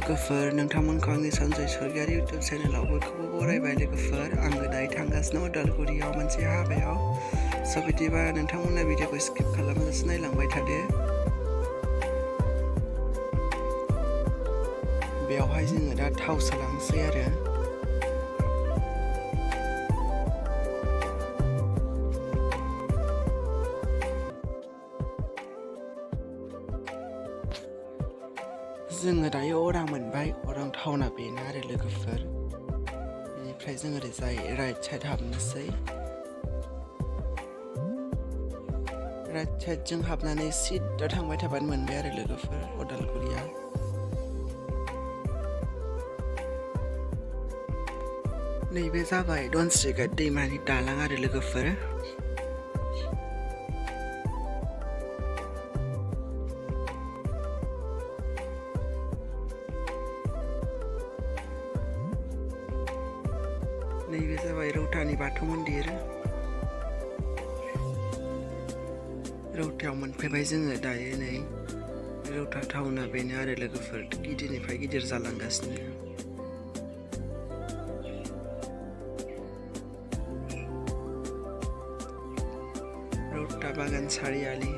लोगोफोर नोंथांमोनखौ आंनि सन्जय सरगियारि इउटुब चेनेलाव बयखौबो बरायबाय लोगोफोर आङो दायो थांगासिनो उदालगुरियाव मोनसे हाबायाव स' बिदिबा नोंथांमोना भिडिअखौ स्किप खालामालासे नायलांबाय थादो। बेयावहाय जोङो दा थाव सोलांसै आरो जोङो दायो अरां मोनबाय। अरां टाउना बेनो आरो लोगोफोर। बेनिफ्राय जों ओरैजाय राइट साइड हाबनोसै। राइट साइडजों हाबनानै सिदा थांबाय थाबानो मोनबाय आरो लोगोफोर उदालगुरिया। नैबे जाबाय धनस्रिघाट दैमानि दालां आरो लोगोफोर। नैबे जाबाय रौतानि बाथौ मन्दिर। रौतायाव मोनफैबाय जोङो दायो नै रौता टाउना बेनो आरो लोगोफोर गिदिरनिफ्राय गिदिर जालांगासिनो। रौता बागान सारियालि।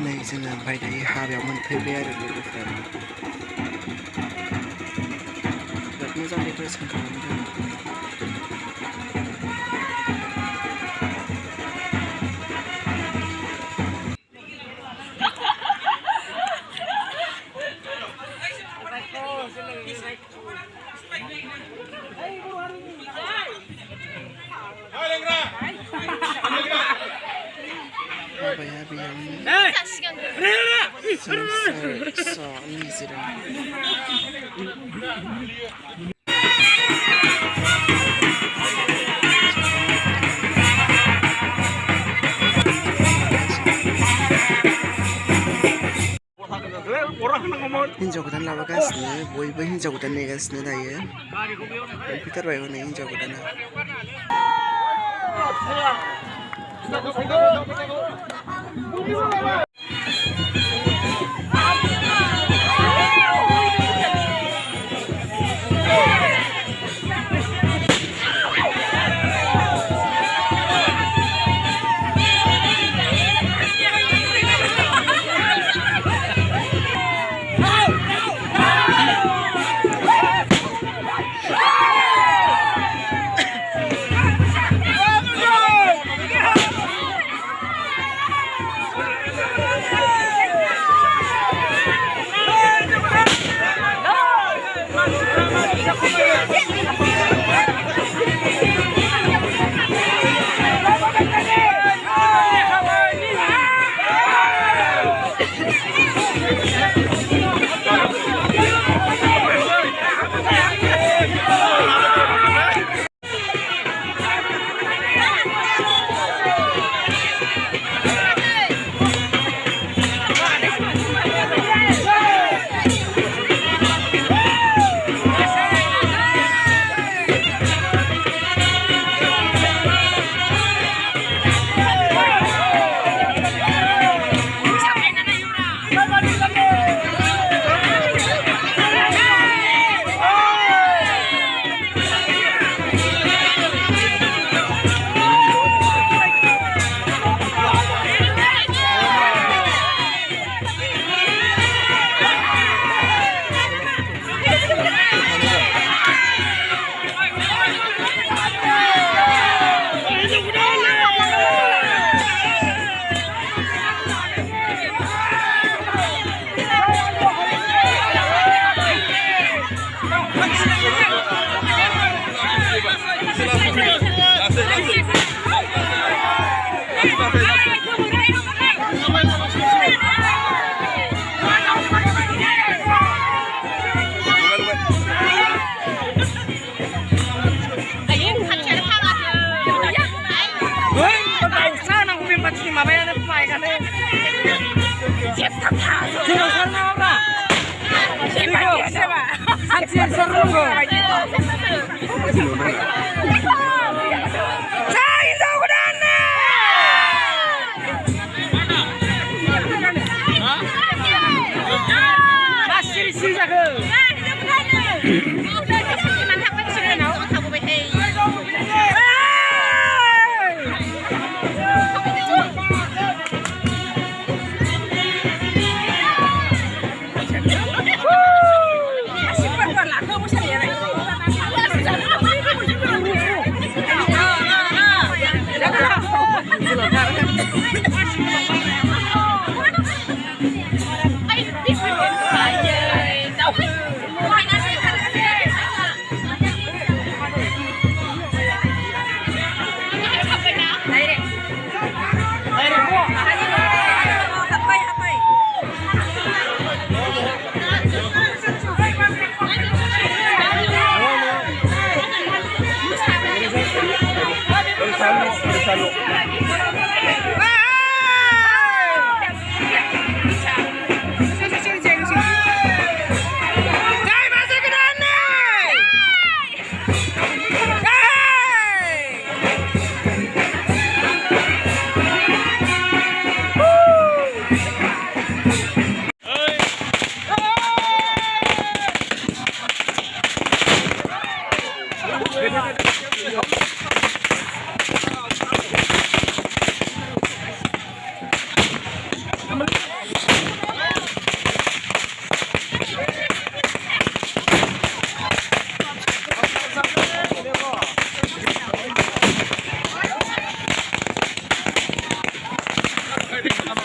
नै जोङो ओमफ्राय दायो हाबायाव मोनफैबाय आरो लोगोफोर। बिराद मोजां डेक'रेसन खालामदों। हाबाया बेयावनो निजिरा हिन्जाव गोदान लाबोगासिनो बयबो हिन्जाव गोदान नेगासिनो दायो। मोनफैथारबाय हनै हिन्जाव गोदाना।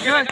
Gimana?